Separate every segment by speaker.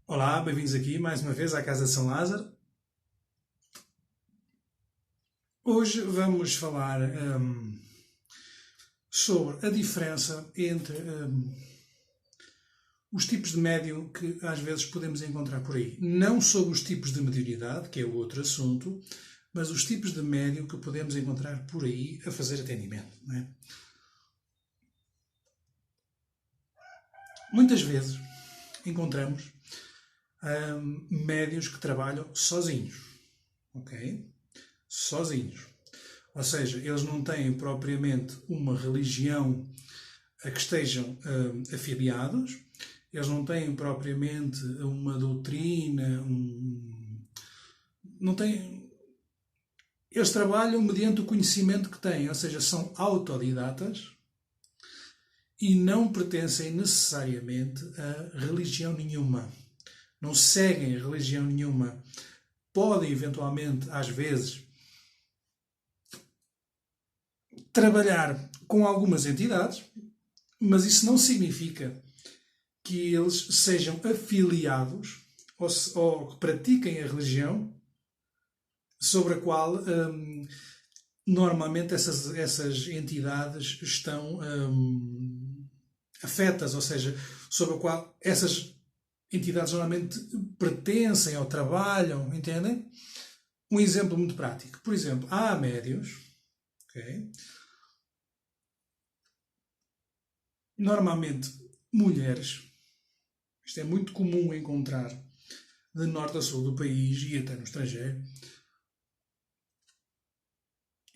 Speaker 1: Olá, bem-vindos aqui mais uma vez à Casa de São Lázaro. Hoje vamos falar sobre a diferença entre os tipos de médium que às vezes podemos encontrar por aí. Não sobre os tipos de mediunidade, que é o outro assunto, mas os tipos de médium que podemos encontrar por aí a fazer atendimento. Não é? Muitas vezes encontramos médiuns que trabalham sozinhos, ok? Sozinhos. Ou seja, eles não têm propriamente uma religião a que estejam afiliados, eles não têm propriamente uma doutrina, não têm. Eles trabalham mediante o conhecimento que têm, ou seja, são autodidatas e não pertencem necessariamente a religião nenhuma. Não seguem religião nenhuma. Podem eventualmente, às vezes, trabalhar com algumas entidades, mas isso não significa que eles sejam afiliados ou que pratiquem a religião sobre a qual normalmente essas entidades estão afetas, ou seja, sobre a qual essas entidades normalmente pertencem ou trabalham, entendem? Um exemplo muito prático. Por exemplo, há médiuns, okay, normalmente mulheres, isto é muito comum encontrar de norte a sul do país e até no estrangeiro,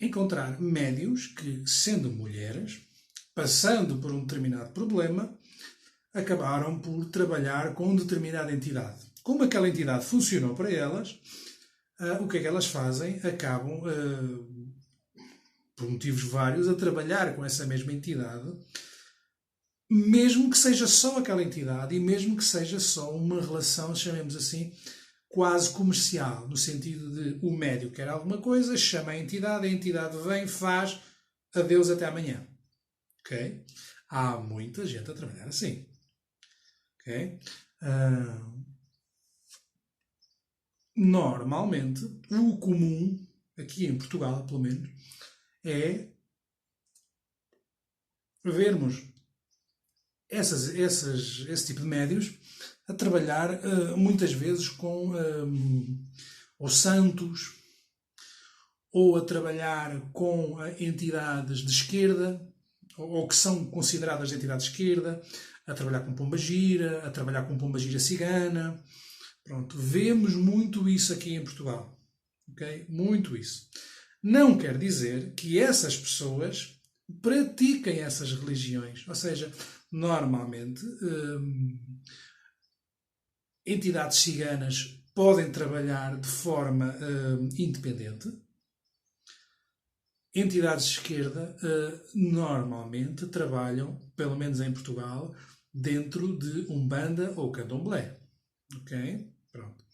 Speaker 1: encontrar médiuns que, sendo mulheres, passando por um determinado problema, acabaram por trabalhar com determinada entidade. Como aquela entidade funcionou para elas, o que é que elas fazem? Acabam, por motivos vários, a trabalhar com essa mesma entidade, mesmo que seja só aquela entidade e mesmo que seja só uma relação, chamemos assim, quase comercial, no sentido de o médium quer alguma coisa, chama a entidade vem, faz, adeus até amanhã. Ok? Há muita gente a trabalhar assim. Ok? Normalmente, o comum, aqui em Portugal pelo menos, é vermos esse tipo de médios a trabalhar muitas vezes com os santos ou a trabalhar com entidades de esquerda ou que são consideradas de entidade de esquerda, a trabalhar com pombagira, a trabalhar com pombagira cigana. Pronto, vemos muito isso aqui em Portugal. Ok? Muito isso. Não quer dizer que essas pessoas pratiquem essas religiões. Ou seja, normalmente entidades ciganas podem trabalhar de forma independente. Entidades de esquerda normalmente trabalham, pelo menos em Portugal, dentro de Umbanda ou Candomblé. Ok? Pronto.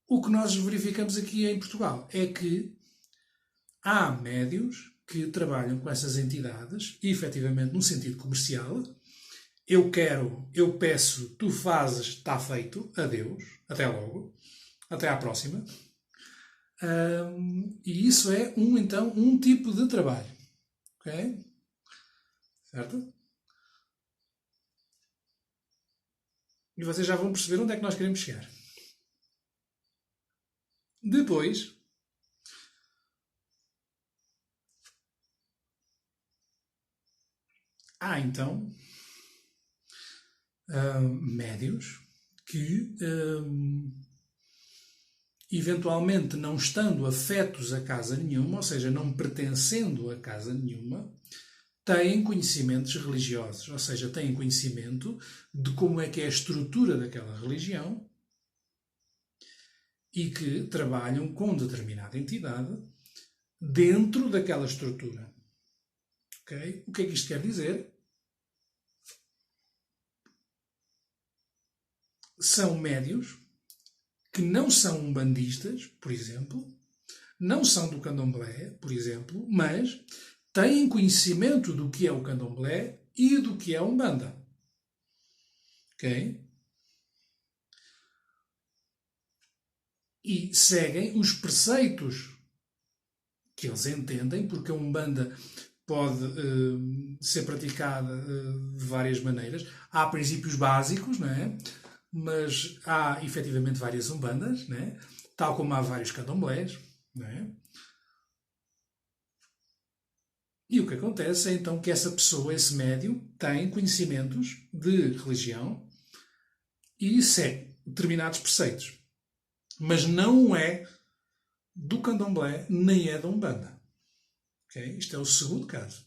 Speaker 1: O que nós verificamos aqui em Portugal é que há médios que trabalham com essas entidades, efetivamente num sentido comercial. Eu quero, eu peço, tu fazes, está feito, adeus, até logo, até à próxima. E isso é então um tipo de trabalho. Ok? Certo? E vocês já vão perceber onde é que nós queremos chegar. Depois, há então médios que, eventualmente não estando afetos a casa nenhuma, ou seja, não pertencendo a casa nenhuma, têm conhecimentos religiosos, ou seja, têm conhecimento de como é que é a estrutura daquela religião e que trabalham com determinada entidade dentro daquela estrutura. Okay? O que é que isto quer dizer? São médios que não são umbandistas, por exemplo, não são do candomblé, por exemplo, mas têm conhecimento do que é o candomblé e do que é a Umbanda. Ok? E seguem os preceitos que eles entendem, porque a Umbanda pode ser praticada de várias maneiras. Há princípios básicos, não é? Mas há efetivamente várias Umbandas, não é? Tal como há vários candomblés, não é? E o que acontece é então que essa pessoa, esse médium, tem conhecimentos de religião e segue determinados preceitos. Mas não é do candomblé, nem é da Umbanda. Okay? Isto é o segundo caso.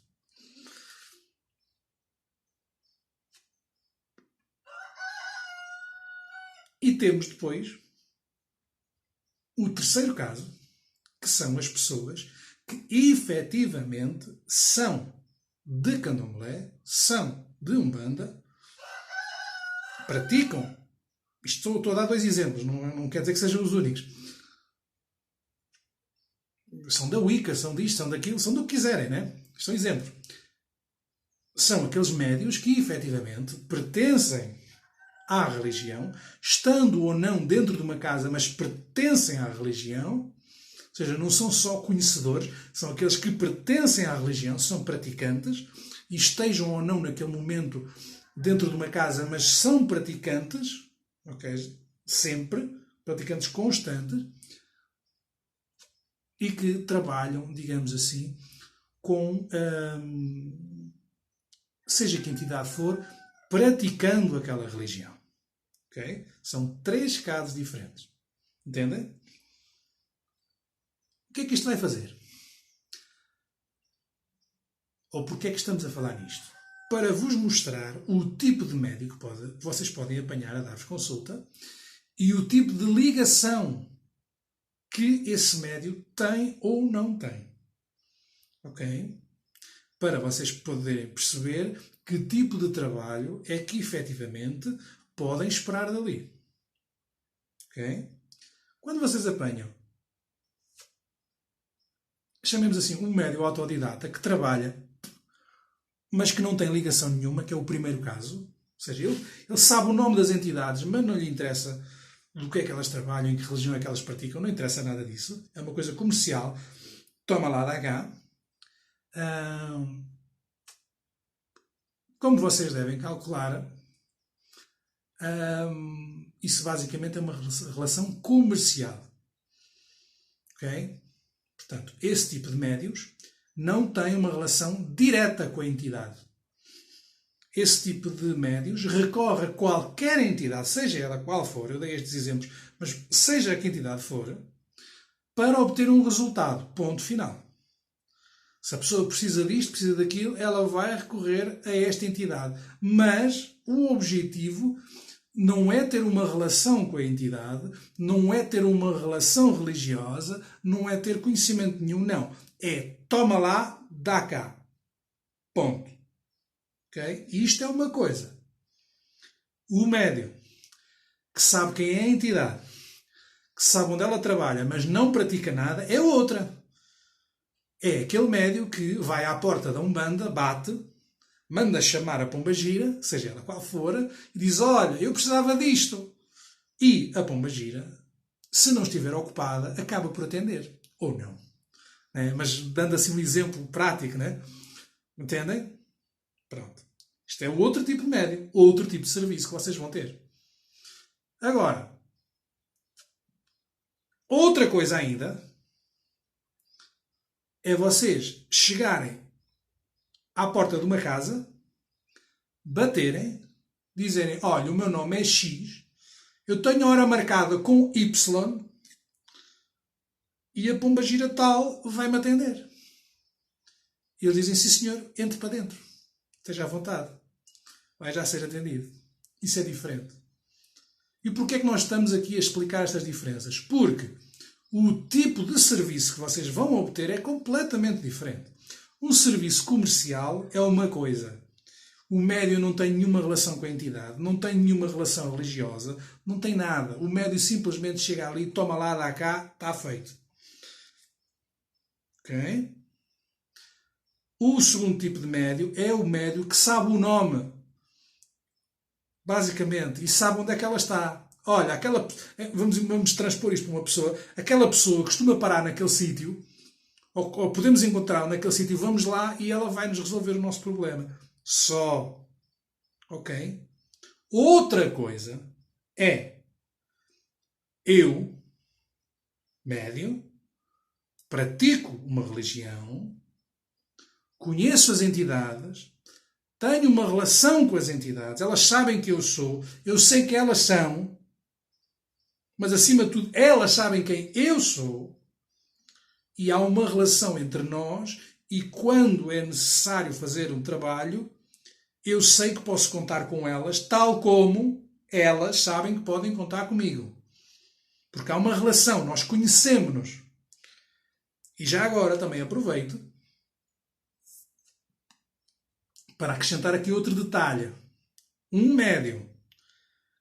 Speaker 1: E temos depois o terceiro caso, que são as pessoas que efetivamente são de candomblé, são de Umbanda, praticam. Isto estou a dar 2 exemplos, não quer dizer que sejam os únicos. São da Wicca, são disto, são daquilo, são do que quiserem, né? Isto são exemplos. São aqueles médios que efetivamente pertencem à religião, estando ou não dentro de uma casa, mas pertencem à religião, ou seja, não são só conhecedores, são aqueles que pertencem à religião, são praticantes, e estejam ou não naquele momento dentro de uma casa, mas são praticantes, ok? Sempre, praticantes constantes, e que trabalham, digamos assim, com, seja que entidade for, praticando aquela religião. Okay? São 3 casos diferentes. Entendem? O que é que isto vai fazer? Ou porquê é que estamos a falar nisto? Para vos mostrar o tipo de médico que vocês podem apanhar a dar-vos consulta e o tipo de ligação que esse médium tem ou não tem. Ok? Para vocês poderem perceber que tipo de trabalho é que efetivamente podem esperar dali. Ok? Quando vocês apanham, chamemos assim, um médium autodidata que trabalha, mas que não tem ligação nenhuma, que é o primeiro caso, ou seja, ele sabe o nome das entidades, mas não lhe interessa do que é que elas trabalham, em que religião é que elas praticam, não interessa nada disso, é uma coisa comercial, toma lá da cá. Como vocês devem calcular, isso basicamente é uma relação comercial. Ok? Portanto, esse tipo de médios não tem uma relação direta com a entidade. Esse tipo de médios recorre a qualquer entidade, seja ela qual for, eu dei estes exemplos, mas seja que entidade for, para obter um resultado. Ponto final. Se a pessoa precisa disto, precisa daquilo, ela vai recorrer a esta entidade. Mas o objetivo não é ter uma relação com a entidade, não é ter uma relação religiosa, não é ter conhecimento nenhum, não. É toma lá, dá cá. Ponto. Ok? E isto é uma coisa. O médium que sabe quem é a entidade, que sabe onde ela trabalha, mas não pratica nada, é outra. É aquele médium que vai à porta da Umbanda, bate, manda chamar a pombagira, seja ela qual for, e diz, olha, eu precisava disto. E a pombagira, se não estiver ocupada, acaba por atender. Ou não. Mas dando assim um exemplo prático, né? Entendem? Pronto. Isto é outro tipo de médium, outro tipo de serviço que vocês vão ter. Agora, outra coisa ainda é vocês chegarem à porta de uma casa, baterem, dizerem, olha, o meu nome é X, eu tenho a hora marcada com Y e a pombagira tal vai-me atender. E eles dizem, sim senhor, entre para dentro. Esteja à vontade. Vai já ser atendido. Isso é diferente. E porquê é que nós estamos aqui a explicar estas diferenças? Porque o tipo de serviço que vocês vão obter é completamente diferente. Um serviço comercial é uma coisa. O médium não tem nenhuma relação com a entidade, não tem nenhuma relação religiosa, não tem nada. O médium simplesmente chega ali, toma lá, dá cá, está feito. Ok? O segundo tipo de médio é o médio que sabe o nome, basicamente, e sabe onde é que ela está. Olha, vamos transpor isto para uma pessoa. Aquela pessoa costuma parar naquele sítio, ou podemos encontrar naquele sítio, vamos lá e ela vai nos resolver o nosso problema. Só. Ok? Outra coisa é eu, médio, pratico uma religião, conheço as entidades, tenho uma relação com as entidades, elas sabem que eu sou, eu sei que elas são, mas acima de tudo elas sabem quem eu sou, e há uma relação entre nós, e quando é necessário fazer um trabalho, eu sei que posso contar com elas, tal como elas sabem que podem contar comigo. Porque há uma relação, nós conhecemos-nos. E já agora também aproveito para acrescentar aqui outro detalhe. Um médium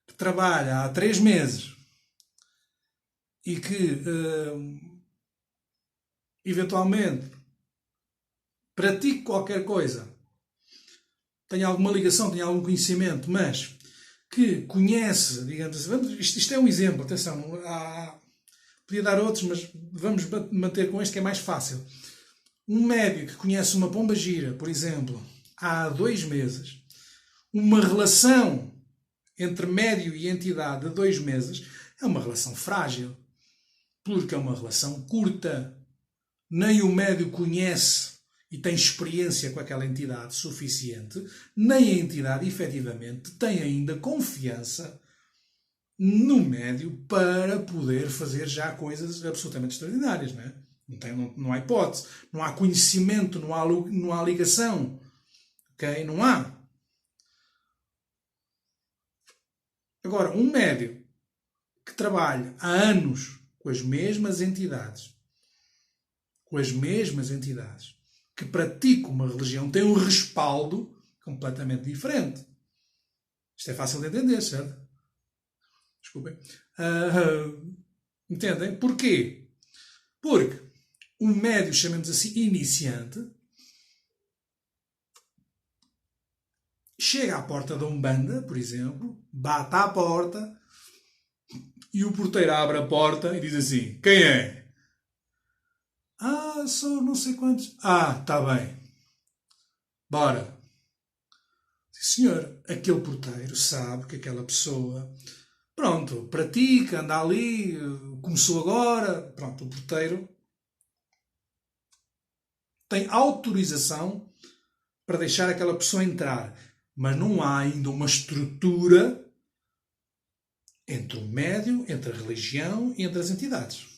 Speaker 1: que trabalha há 3 meses e que eventualmente pratique qualquer coisa, tenha alguma ligação, tenha algum conhecimento, mas que conhece, digamos assim, isto é um exemplo, atenção, podia dar outros, mas vamos manter com este que é mais fácil. Um médico que conhece uma pombagira, por exemplo, há 2 meses, uma relação entre médio e entidade de 2 meses é uma relação frágil, porque é uma relação curta. Nem o médio conhece e tem experiência com aquela entidade suficiente, nem a entidade efetivamente tem ainda confiança no médio para poder fazer já coisas absolutamente extraordinárias, não é? Não há hipótese, não há conhecimento, não há ligação, ok? Não há. Agora, um médio que trabalha há anos com as mesmas entidades, que pratica uma religião, tem um respaldo completamente diferente. Isto é fácil de entender, certo? Desculpem. Entendem? Porquê? Porque um médio, chamemos assim, iniciante, chega à porta da Umbanda, por exemplo, bate à porta e o porteiro abre a porta e diz assim: quem é? Ah, sou não sei quantos. Ah, está bem. Bora. Sim, senhor, aquele porteiro sabe que aquela pessoa, pronto, pratica, anda ali, começou agora, pronto, o porteiro tem autorização para deixar aquela pessoa entrar, mas não há ainda uma estrutura entre o médium, entre a religião e entre as entidades.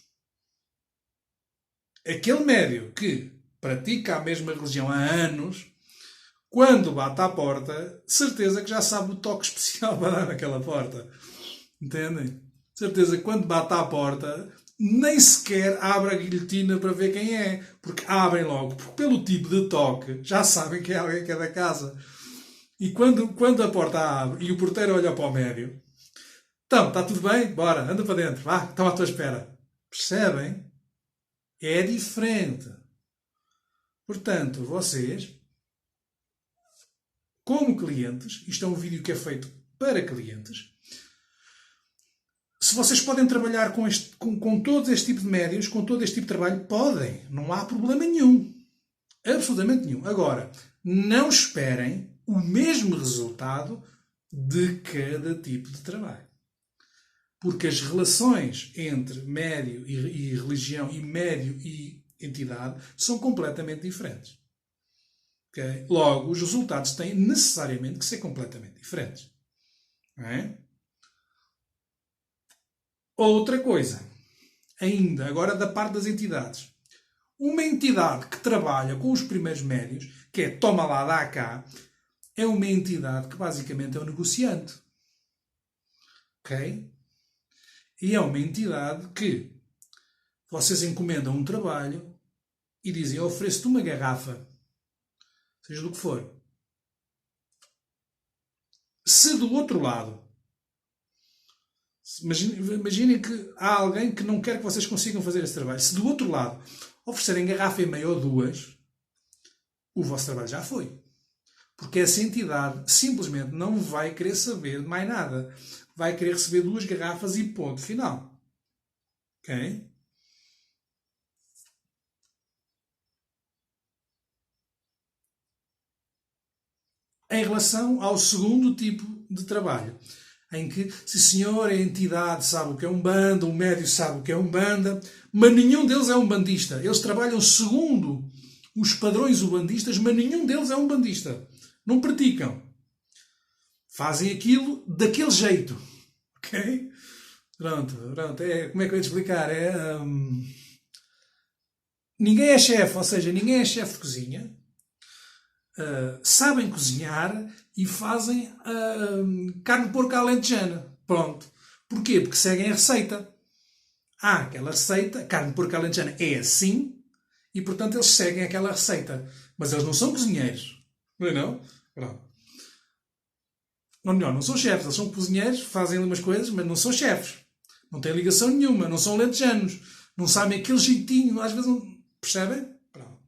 Speaker 1: Aquele médium que pratica a mesma religião há anos, quando bate à porta, certeza que já sabe o toque especial para dar naquela porta. Entendem? Certeza que quando bate à porta, nem sequer abre a guilhotina para ver quem é. Porque abrem logo. Porque pelo tipo de toque, já sabem que é alguém que é da casa. E quando a porta abre e o porteiro olha para o médio, então, está tudo bem? Bora, anda para dentro. Vá, estão à tua espera. Percebem? É diferente. Portanto, vocês, como clientes, isto é um vídeo que é feito para clientes, se vocês podem trabalhar com todo este tipo de médios, com todo este tipo de trabalho, podem. Não há problema nenhum. Absolutamente nenhum. Agora, não esperem o mesmo resultado de cada tipo de trabalho. Porque as relações entre médio e religião e médio e entidade são completamente diferentes. Okay? Logo, os resultados têm necessariamente que ser completamente diferentes. Não é? Outra coisa, ainda, agora da parte das entidades. Uma entidade que trabalha com os primeiros médios, que é toma lá, dá cá, é uma entidade que basicamente é um negociante. Ok? E é uma entidade que vocês encomendam um trabalho e dizem: eu ofereço-te uma garrafa, seja do que for. Se do outro lado, imaginem que há alguém que não quer que vocês consigam fazer esse trabalho. Se do outro lado oferecerem garrafa e meia ou 2, o vosso trabalho já foi. Porque essa entidade simplesmente não vai querer saber de mais nada. Vai querer receber 2 garrafas e ponto final. Ok? Em relação ao segundo tipo de trabalho, em que, se senhor, a entidade sabe o que é Umbanda, o médio sabe o que é Umbanda, mas nenhum deles é umbandista. Eles trabalham segundo os padrões umbandistas, mas nenhum deles é umbandista. Não praticam. Fazem aquilo daquele jeito. Ok? Pronto. Como é que eu ia te explicar? Ninguém é chefe, ou seja, ninguém é chefe de cozinha. Sabem cozinhar e fazem carne de porco alentejana. Pronto. Porquê? Porque seguem a receita. Aquela receita, carne de porco alentejana é assim, e portanto eles seguem aquela receita. Mas eles não são cozinheiros. Não é não? Pronto. Ou melhor, não são chefes, eles são cozinheiros, fazem ali umas coisas, mas não são chefes. Não têm ligação nenhuma, não são alentejanos. Não sabem aquele jeitinho, às vezes não. Percebem? Pronto.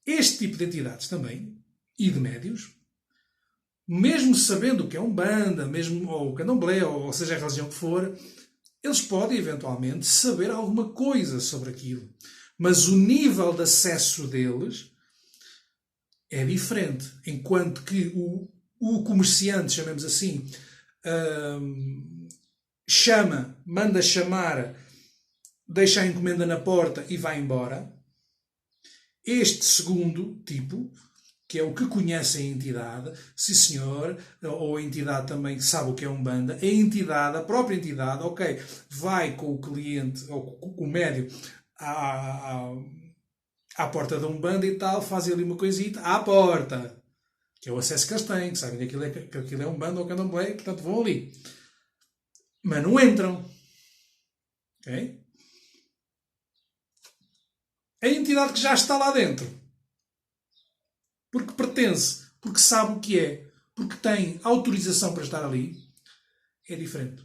Speaker 1: Este tipo de entidades também, e de médios, mesmo sabendo o que é Umbanda, mesmo, ou o Candomblé, ou seja a religião que for, eles podem eventualmente saber alguma coisa sobre aquilo. Mas o nível de acesso deles é diferente. Enquanto que o comerciante, chamemos assim, manda chamar, deixa a encomenda na porta e vai embora. Este segundo tipo, que é o que conhece a entidade, sim senhor, ou a entidade também que sabe o que é Umbanda, a própria entidade, ok, vai com o cliente, ou com o médio, à porta da Umbanda e tal, fazem ali uma coisita, à porta, que é o acesso que eles têm, que sabem que aquilo é Umbanda ou Candomblé, e portanto vão ali. Mas não entram. Ok? A entidade que já está lá dentro, porque pertence, porque sabe o que é, porque tem autorização para estar ali, é diferente.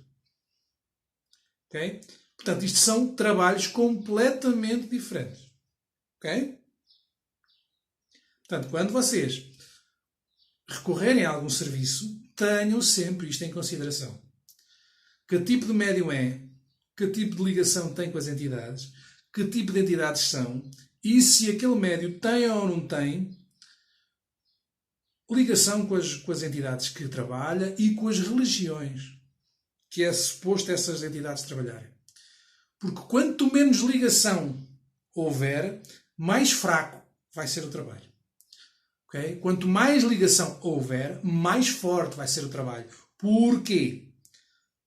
Speaker 1: Ok? Portanto, isto são trabalhos completamente diferentes. Ok? Portanto, quando vocês recorrerem a algum serviço, tenham sempre isto em consideração. Que tipo de médium é, que tipo de ligação tem com as entidades, que tipo de entidades são, e se aquele médium tem ou não tem ligação com as entidades que trabalha e com as religiões que é suposto essas entidades trabalharem. Porque quanto menos ligação houver, mais fraco vai ser o trabalho. Okay? Quanto mais ligação houver, mais forte vai ser o trabalho. Porquê?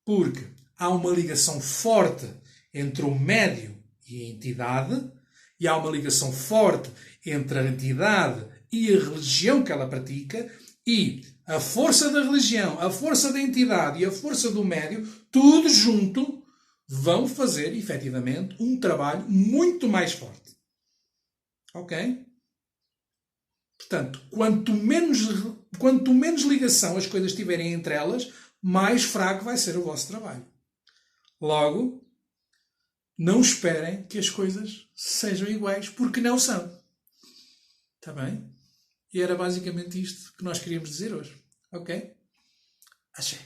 Speaker 1: Porque há uma ligação forte entre o médium e a entidade, e há uma ligação forte entre a entidade e a religião que ela pratica, e a força da religião, a força da entidade e a força do médium, tudo junto, vão fazer, efetivamente, um trabalho muito mais forte. Ok? Portanto, quanto menos ligação as coisas tiverem entre elas, mais fraco vai ser o vosso trabalho. Logo, não esperem que as coisas sejam iguais, porque não são. Está bem? E era basicamente isto que nós queríamos dizer hoje. Ok? Achei.